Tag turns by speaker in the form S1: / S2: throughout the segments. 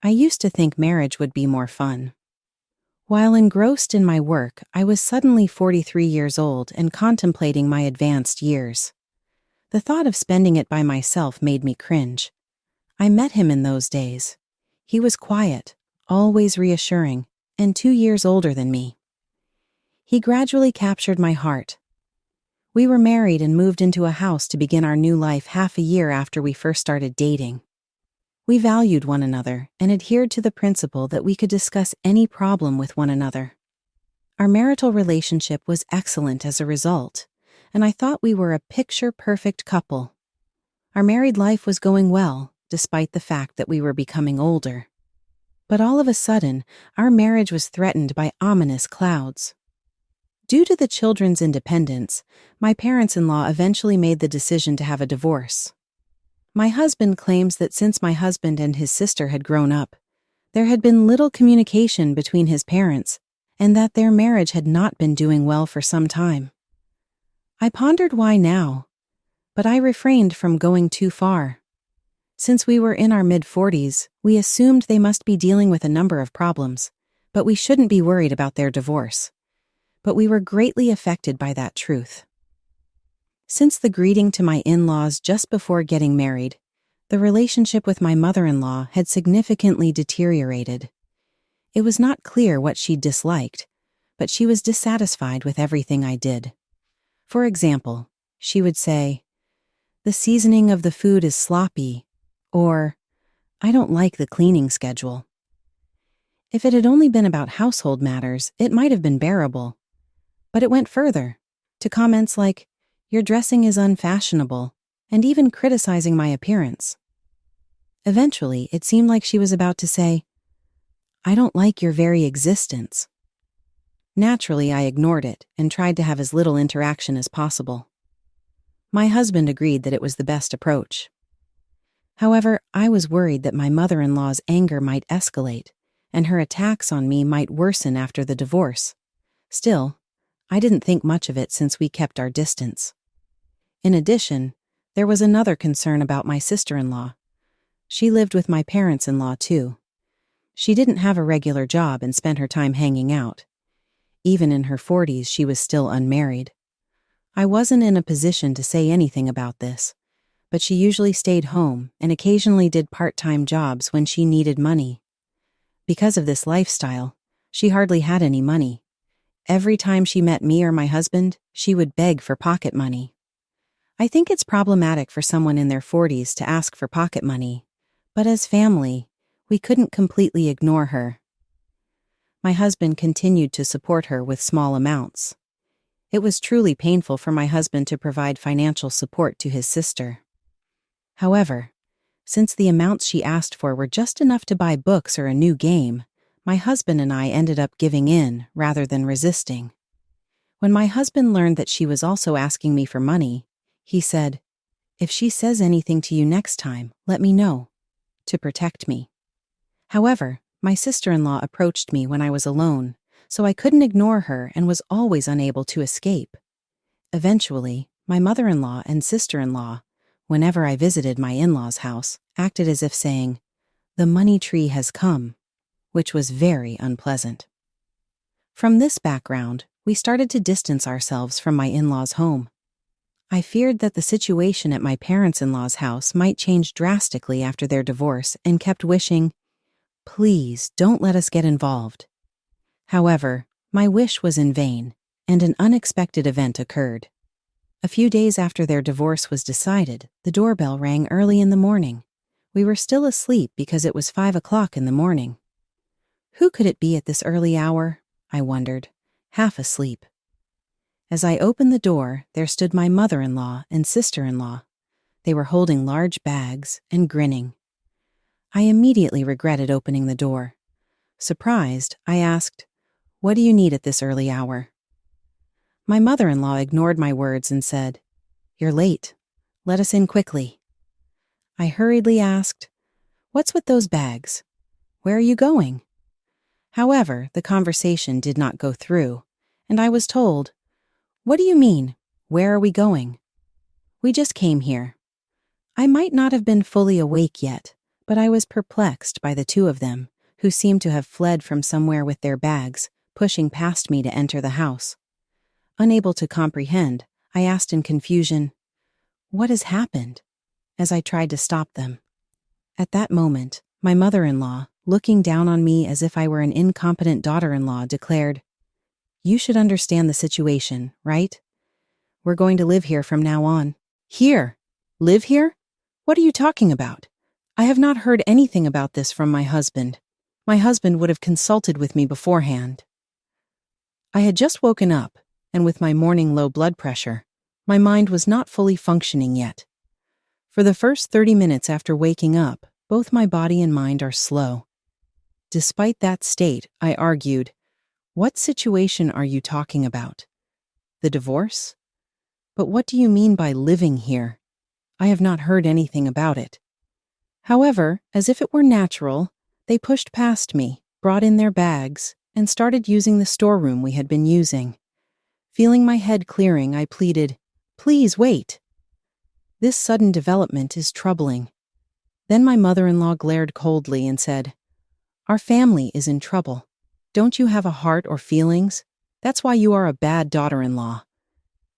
S1: I used to think marriage would be more fun. While engrossed in my work, I was suddenly 43 years old and contemplating my advanced years. The thought of spending it by myself made me cringe. I met him in those days. He was quiet, always reassuring, and 2 years older than me. He gradually captured my heart. We were married and moved into a house to begin our new life half a year after we first started dating. We valued one another and adhered to the principle that we could discuss any problem with one another. Our marital relationship was excellent as a result, and I thought we were a picture-perfect couple. Our married life was going well, despite the fact that we were becoming older. But all of a sudden, our marriage was threatened by ominous clouds. Due to the children's independence, my parents-in-law eventually made the decision to have a divorce. My husband claims that since my husband and his sister had grown up, there had been little communication between his parents, and that their marriage had not been doing well for some time. I pondered why now, but I refrained from going too far. Since we were in our mid-40s, we assumed they must be dealing with a number of problems, but we shouldn't be worried about their divorce. But we were greatly affected by that truth. Since the greeting to my in-laws just before getting married, the relationship with my mother-in-law had significantly deteriorated. It was not clear what she disliked, but she was dissatisfied with everything I did. For example, she would say, "The seasoning of the food is sloppy," or, "I don't like the cleaning schedule." If it had only been about household matters, it might have been bearable. But it went further, to comments like, "Your dressing is unfashionable," and even criticizing my appearance. Eventually, it seemed like she was about to say, "I don't like your very existence." Naturally, I ignored it and tried to have as little interaction as possible. My husband agreed that it was the best approach. However, I was worried that my mother-in-law's anger might escalate, and her attacks on me might worsen after the divorce. Still, I didn't think much of it since we kept our distance. In addition, there was another concern about my sister-in-law. She lived with my parents-in-law too. She didn't have a regular job and spent her time hanging out. Even in her 40s, she was still unmarried. I wasn't in a position to say anything about this, but she usually stayed home and occasionally did part-time jobs when she needed money. Because of this lifestyle, she hardly had any money. Every time she met me or my husband, she would beg for pocket money. I think it's problematic for someone in their 40s to ask for pocket money, but as family, we couldn't completely ignore her. My husband continued to support her with small amounts. It was truly painful for my husband to provide financial support to his sister. However, since the amounts she asked for were just enough to buy books or a new game, my husband and I ended up giving in rather than resisting. When my husband learned that she was also asking me for money, he said, "If she says anything to you next time, let me know," to protect me. However, my sister-in-law approached me when I was alone, so I couldn't ignore her and was always unable to escape. Eventually, my mother-in-law and sister-in-law, whenever I visited my in-laws' house, acted as if saying, "The money tree has come," which was very unpleasant. From this background, we started to distance ourselves from my in-laws' home. I feared that the situation at my parents-in-law's house might change drastically after their divorce and kept wishing, "Please don't let us get involved." However, my wish was in vain, and an unexpected event occurred. A few days after their divorce was decided, the doorbell rang early in the morning. We were still asleep because it was 5 o'clock in the morning. Who could it be at this early hour? I wondered, half asleep. As I opened the door, there stood my mother-in-law and sister-in-law. They were holding large bags and grinning. I immediately regretted opening the door. Surprised, I asked, "What do you need at this early hour?" My mother-in-law ignored my words and said, "You're late. Let us in quickly." I hurriedly asked, "What's with those bags? Where are you going?" However, the conversation did not go through, and I was told, "What do you mean? Where are we going?" "We just came here." I might not have been fully awake yet, But I was perplexed by the two of them, who seemed to have fled from somewhere with their bags, pushing past me to enter the house. Unable to comprehend, I asked in confusion, "What has happened?" as I tried to stop them. At that moment, my mother-in-law, looking down on me as if I were an incompetent daughter-in-law, declared, "You should understand the situation, right? We're going to live here from now on." "Here? Live here? What are you talking about? I have not heard anything about this from my husband. My husband would have consulted with me beforehand." I had just woken up, and with my morning low blood pressure, my mind was not fully functioning yet. For the first 30 minutes after waking up, both my body and mind are slow. Despite that state, I argued, "What situation are you talking about? The divorce? But what do you mean by living here? I have not heard anything about it." However, as if it were natural, they pushed past me, brought in their bags, and started using the storeroom we had been using. Feeling my head clearing, I pleaded, "Please wait." This sudden development is troubling. Then my mother-in-law glared coldly and said, "Our family is in trouble. Don't you have a heart or feelings? That's why you are a bad daughter-in-law."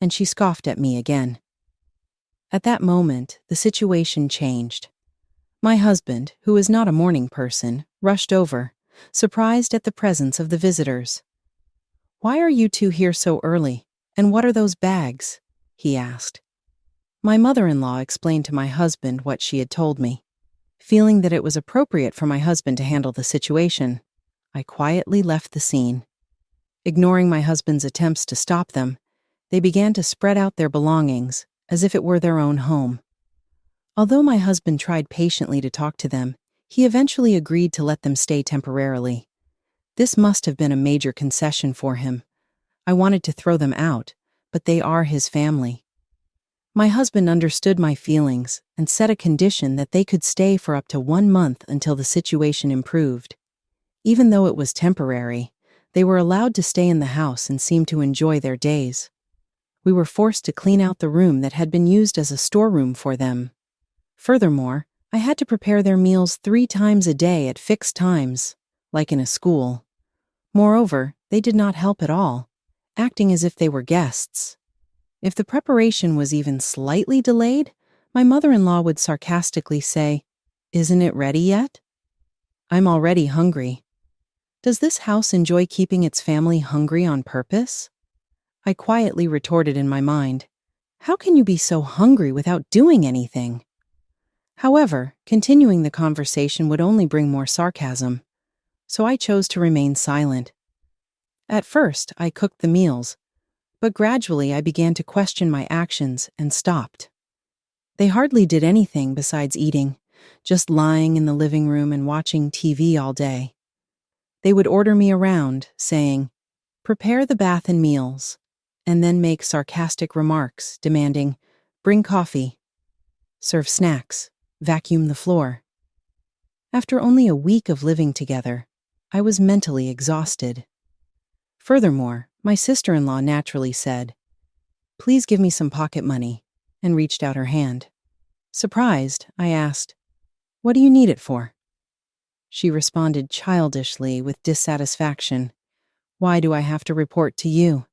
S1: And she scoffed at me again. At that moment, the situation changed. My husband, who is not a morning person, rushed over, surprised at the presence of the visitors. "Why are you two here so early? And what are those bags?" he asked. My mother-in-law explained to my husband what she had told me. Feeling that it was appropriate for my husband to handle the situation, I quietly left the scene. Ignoring my husband's attempts to stop them, they began to spread out their belongings as if it were their own home. Although my husband tried patiently to talk to them, he eventually agreed to let them stay temporarily. This must have been a major concession for him. I wanted to throw them out, but they are his family. My husband understood my feelings and set a condition that they could stay for up to 1 month until the situation improved. Even though it was temporary, they were allowed to stay in the house and seemed to enjoy their days. We were forced to clean out the room that had been used as a storeroom for them. Furthermore, I had to prepare their meals 3 times a day at fixed times, like in a school. Moreover, they did not help at all, acting as if they were guests. If the preparation was even slightly delayed, my mother-in-law would sarcastically say, "Isn't it ready yet?" "I'm already hungry." Does this house enjoy keeping its family hungry on purpose? I quietly retorted in my mind, "How can you be so hungry without doing anything?" However, continuing the conversation would only bring more sarcasm, so I chose to remain silent. At first, I cooked the meals, but gradually I began to question my actions and stopped. They hardly did anything besides eating, just lying in the living room and watching TV all day. They would order me around, saying, "Prepare the bath and meals," and then make sarcastic remarks demanding, "Bring coffee, serve snacks, vacuum the floor." After only a week of living together, I was mentally exhausted. Furthermore, my sister-in-law naturally said, "Please give me some pocket money," and reached out her hand. Surprised, I asked, "What do you need it for?" She responded childishly with dissatisfaction, "Why do I have to report to you?"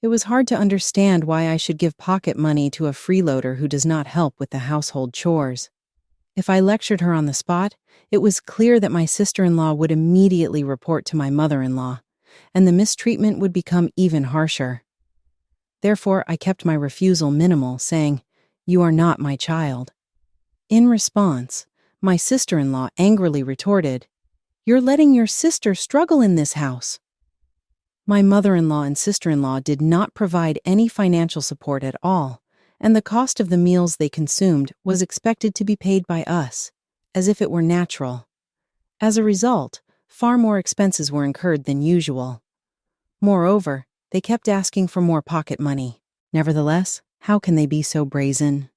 S1: It was hard to understand why I should give pocket money to a freeloader who does not help with the household chores. If I lectured her on the spot, it was clear that my sister-in-law would immediately report to my mother-in-law, and the mistreatment would become even harsher. Therefore, I kept my refusal minimal, saying, "You are not my child." In response, my sister-in-law angrily retorted, "You're letting your sister struggle in this house." My mother-in-law and sister-in-law did not provide any financial support at all, and the cost of the meals they consumed was expected to be paid by us, as if it were natural. As a result, far more expenses were incurred than usual. Moreover, they kept asking for more pocket money. Nevertheless, how can they be so brazen?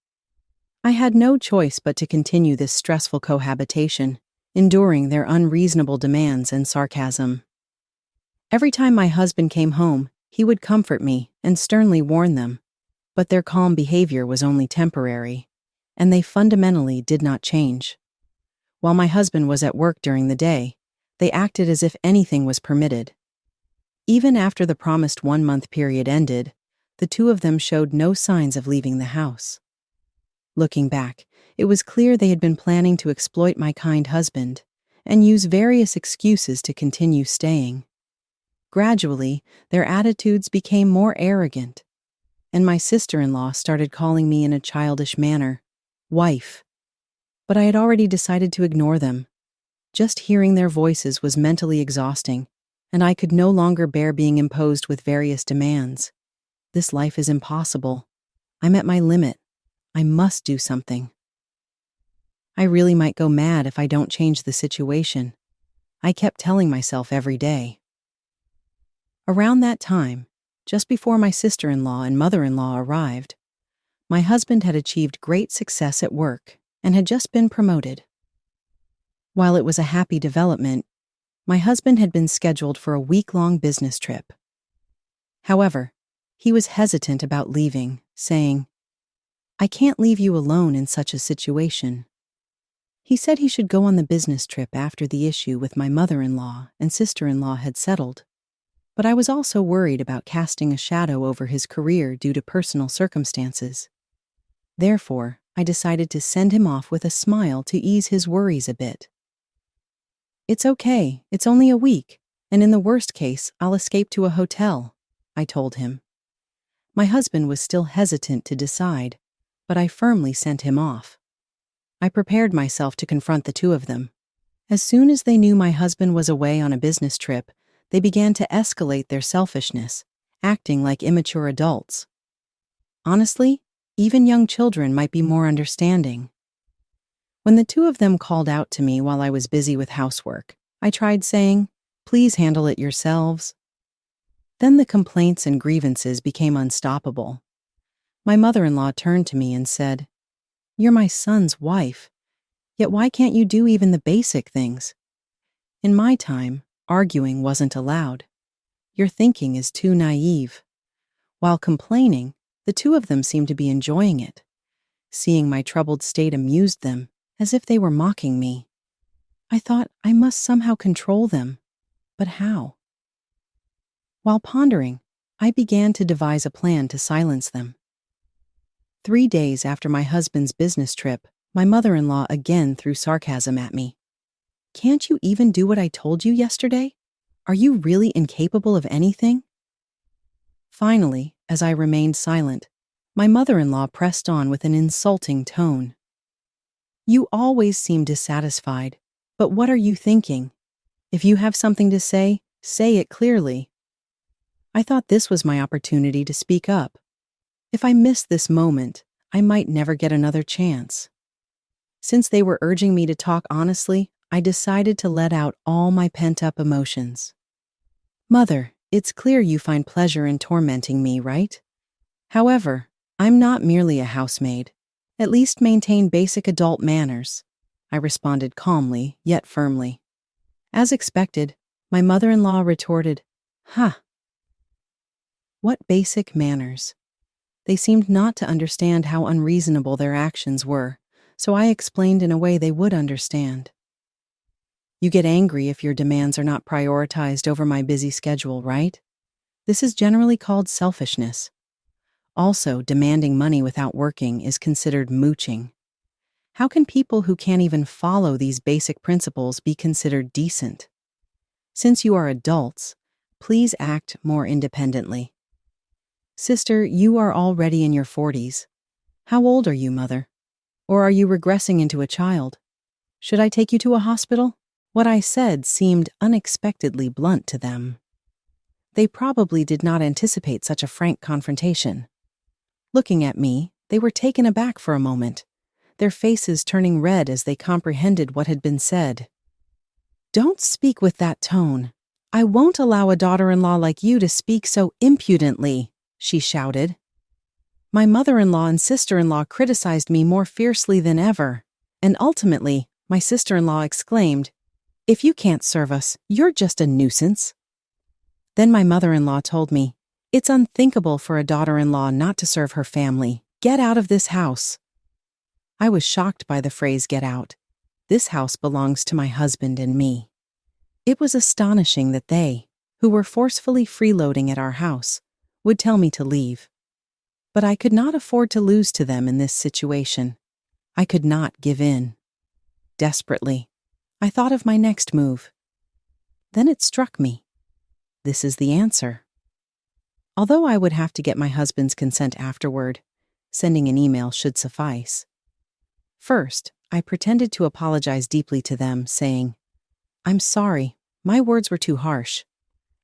S1: I had no choice but to continue this stressful cohabitation, enduring their unreasonable demands and sarcasm. Every time my husband came home, he would comfort me and sternly warn them, but their calm behavior was only temporary, and they fundamentally did not change. While my husband was at work during the day, they acted as if anything was permitted. Even after the promised 1-month period ended, the two of them showed no signs of leaving the house. Looking back, it was clear they had been planning to exploit my kind husband and use various excuses to continue staying. Gradually, their attitudes became more arrogant, and my sister-in-law started calling me in a childish manner, "wife." But I had already decided to ignore them. Just hearing their voices was mentally exhausting, and I could no longer bear being imposed with various demands. This life is impossible. I'm at my limit. I must do something. I really might go mad if I don't change the situation, I kept telling myself every day. Around that time, just before my sister-in-law and mother-in-law arrived, my husband had achieved great success at work and had just been promoted. While it was a happy development, my husband had been scheduled for a week-long business trip. However, he was hesitant about leaving, saying, "I can't leave you alone in such a situation." He said he should go on the business trip after the issue with my mother-in-law and sister-in-law had settled, but I was also worried about casting a shadow over his career due to personal circumstances. Therefore, I decided to send him off with a smile to ease his worries a bit. "It's okay, it's only a week, and in the worst case, I'll escape to a hotel," I told him. My husband was still hesitant to decide, but I firmly sent him off. I prepared myself to confront the two of them. As soon as they knew my husband was away on a business trip, they began to escalate their selfishness, acting like immature adults. Honestly, even young children might be more understanding. When the two of them called out to me while I was busy with housework, I tried saying, "Please handle it yourselves." Then the complaints and grievances became unstoppable. My mother-in-law turned to me and said, "You're my son's wife, yet why can't you do even the basic things? In my time, arguing wasn't allowed. Your thinking is too naive." While complaining, the two of them seemed to be enjoying it. Seeing my troubled state amused them, as if they were mocking me. I thought I must somehow control them, but how? While pondering, I began to devise a plan to silence them. 3 days after my husband's business trip, my mother-in-law again threw sarcasm at me. "Can't you even do what I told you yesterday? Are you really incapable of anything?" Finally, as I remained silent, my mother-in-law pressed on with an insulting tone. "You always seem dissatisfied, but what are you thinking? If you have something to say it clearly." I thought this was my opportunity to speak up. If I missed this moment, I might never get another chance. Since they were urging me to talk honestly, I decided to let out all my pent-up emotions. "Mother, it's clear you find pleasure in tormenting me, right? However, I'm not merely a housemaid. At least maintain basic adult manners," I responded calmly, yet firmly. As expected, my mother-in-law retorted, "Huh. What basic manners?" They seemed not to understand how unreasonable their actions were, so I explained in a way they would understand. "You get angry if your demands are not prioritized over my busy schedule, right? This is generally called selfishness. Also, demanding money without working is considered mooching. How can people who can't even follow these basic principles be considered decent? Since you are adults, please act more independently. Sister, you are already in your 40s. How old are you, mother? Or are you regressing into a child? Should I take you to a hospital?" What I said seemed unexpectedly blunt to them. They probably did not anticipate such a frank confrontation. Looking at me, they were taken aback for a moment, their faces turning red as they comprehended what had been said. "Don't speak with that tone. I won't allow a daughter-in-law like you to speak so impudently," she shouted. My mother-in-law and sister-in-law criticized me more fiercely than ever, and ultimately, my sister-in-law exclaimed, "If you can't serve us, you're just a nuisance." Then my mother-in-law told me, "It's unthinkable for a daughter-in-law not to serve her family. Get out of this house." I was shocked by the phrase "get out." This house belongs to my husband and me. It was astonishing that they, who were forcefully freeloading at our house, would tell me to leave. But I could not afford to lose to them in this situation. I could not give in. Desperately, I thought of my next move. Then it struck me. This is the answer. Although I would have to get my husband's consent afterward, sending an email should suffice. First, I pretended to apologize deeply to them, saying, "I'm sorry, my words were too harsh.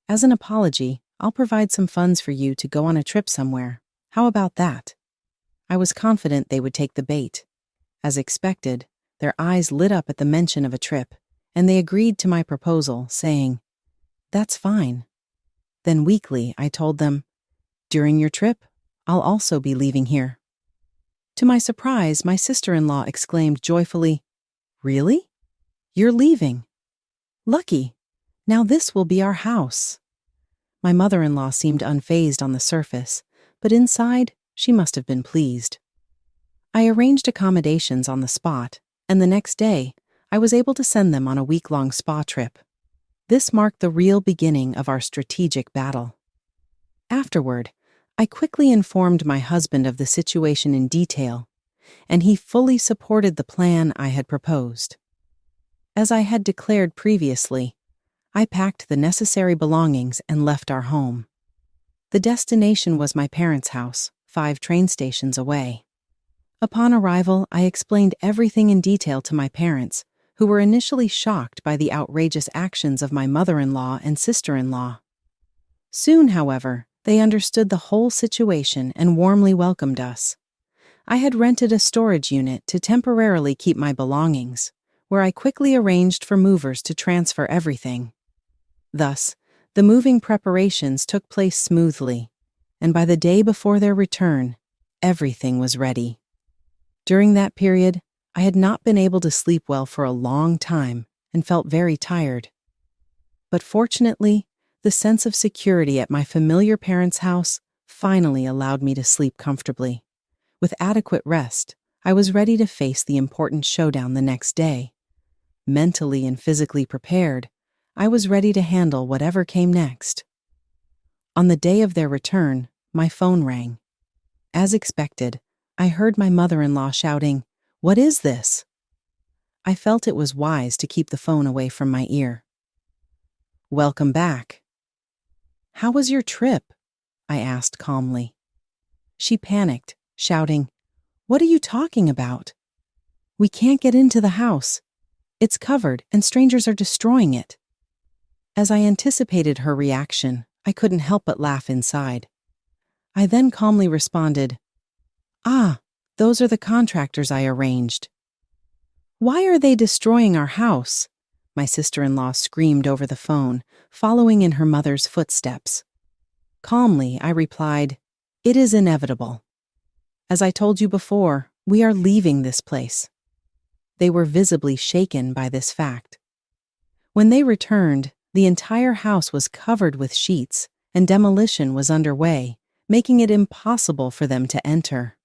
S1: As an apology, I'll provide some funds for you to go on a trip somewhere. How about that?" I was confident they would take the bait. As expected, their eyes lit up at the mention of a trip, and they agreed to my proposal, saying, "That's fine." Then weakly, I told them, "During your trip, I'll also be leaving here." To my surprise, my sister-in-law exclaimed joyfully, "Really? You're leaving? Lucky. Now this will be our house." My mother-in-law seemed unfazed on the surface, but inside, she must have been pleased. I arranged accommodations on the spot, and the next day, I was able to send them on a week-long spa trip. This marked the real beginning of our strategic battle. Afterward, I quickly informed my husband of the situation in detail, and he fully supported the plan I had proposed. As I had declared previously, I packed the necessary belongings and left our home. The destination was my parents' house, 5 train stations away. Upon arrival, I explained everything in detail to my parents, who were initially shocked by the outrageous actions of my mother-in-law and sister-in-law. Soon, however, they understood the whole situation and warmly welcomed us. I had rented a storage unit to temporarily keep my belongings, where I quickly arranged for movers to transfer everything. Thus, the moving preparations took place smoothly, and by the day before their return, everything was ready. During that period, I had not been able to sleep well for a long time and felt very tired. But fortunately, the sense of security at my familiar parents' house finally allowed me to sleep comfortably. With adequate rest, I was ready to face the important showdown the next day. Mentally and physically prepared, I was ready to handle whatever came next. On the day of their return, my phone rang. As expected, I heard my mother-in-law shouting, "What is this?" I felt it was wise to keep the phone away from my ear. "Welcome back." "How was your trip?" I asked calmly. She panicked, shouting, "What are you talking about? We can't get into the house. It's covered and strangers are destroying it." As I anticipated her reaction, I couldn't help but laugh inside. I then calmly responded, "Ah, those are the contractors I arranged." "Why are they destroying our house?" my sister-in-law screamed over the phone, following in her mother's footsteps. Calmly, I replied, "It is inevitable. As I told you before, we are leaving this place." They were visibly shaken by this fact. When they returned, the entire house was covered with sheets, and demolition was underway, making it impossible for them to enter.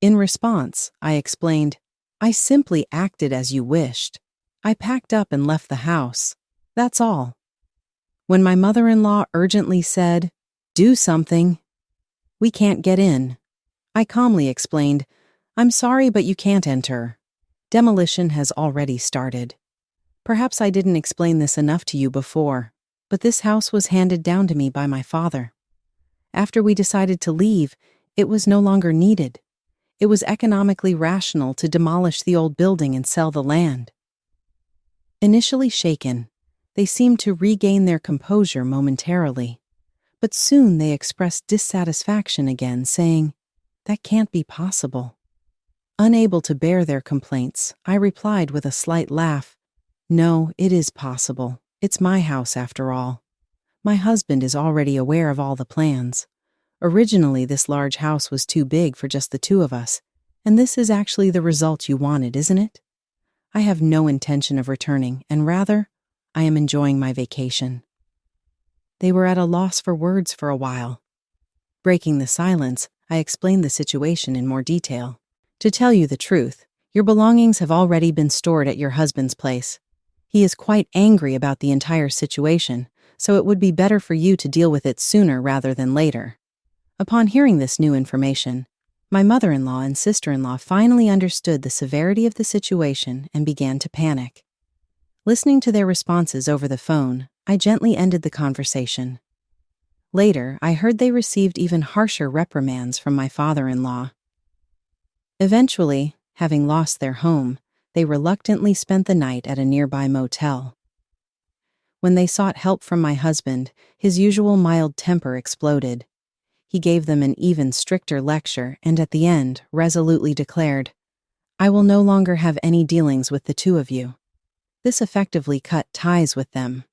S1: In response, I explained, "I simply acted as you wished. I packed up and left the house. That's all." When my mother-in-law urgently said, "Do something," "We can't get in," I calmly explained, "I'm sorry, but you can't enter. Demolition has already started. Perhaps I didn't explain this enough to you before, but this house was handed down to me by my father. After we decided to leave, it was no longer needed. It was economically rational to demolish the old building and sell the land." Initially shaken, they seemed to regain their composure momentarily, but soon they expressed dissatisfaction again, saying, "That can't be possible." Unable to bear their complaints, I replied with a slight laugh, "No, it is possible. It's my house after all. My husband is already aware of all the plans. Originally, this large house was too big for just the 2 of us, and this is actually the result you wanted, isn't it? I have no intention of returning, and rather, I am enjoying my vacation." They were at a loss for words for a while. Breaking the silence, I explained the situation in more detail. "To tell you the truth, Your belongings have already been stored at your husband's place. He is quite angry about the entire situation, so it would be better for you to deal with it sooner rather than later." Upon hearing this new information, my mother-in-law and sister-in-law finally understood the severity of the situation and began to panic. Listening to their responses over the phone, I gently ended the conversation. Later, I heard they received even harsher reprimands from my father-in-law. Eventually, having lost their home, they reluctantly spent the night at a nearby motel. When they sought help from my husband, his usual mild temper exploded. He gave them an even stricter lecture and at the end resolutely declared, "I will no longer have any dealings with the two of you." This effectively cut ties with them.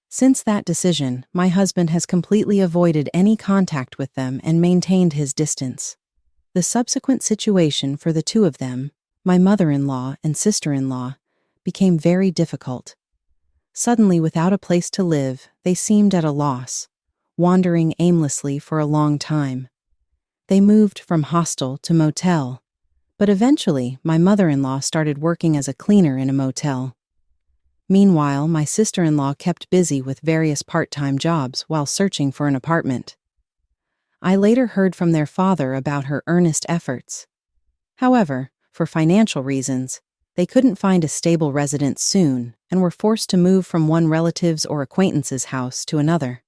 S1: Since that decision, my husband has completely avoided any contact with them and maintained his distance. The subsequent situation for the two of them, my mother-in-law and sister-in-law, became very difficult. Suddenly, without a place to live, they seemed at a loss, wandering aimlessly for a long time. They moved from hostel to motel, but eventually my mother-in-law started working as a cleaner in a motel. Meanwhile, my sister-in-law kept busy with various part-time jobs while searching for an apartment. I later heard from their father about her earnest efforts. However, for financial reasons, they couldn't find a stable residence soon and were forced to move from one relative's or acquaintance's house to another.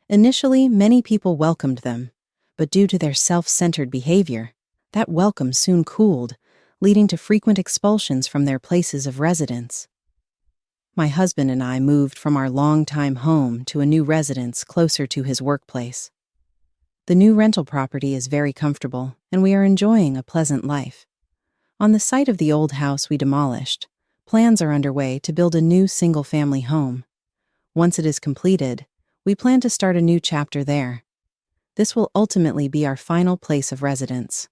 S1: Initially, many people welcomed them, but due to their self-centered behavior, that welcome soon cooled, leading to frequent expulsions from their places of residence. My husband and I moved from our longtime home to a new residence closer to his workplace. The new rental property is very comfortable, and we are enjoying a pleasant life. On the site of the old house we demolished, plans are underway to build a new single-family home. Once it is completed, we plan to start a new chapter there. This will ultimately be our final place of residence.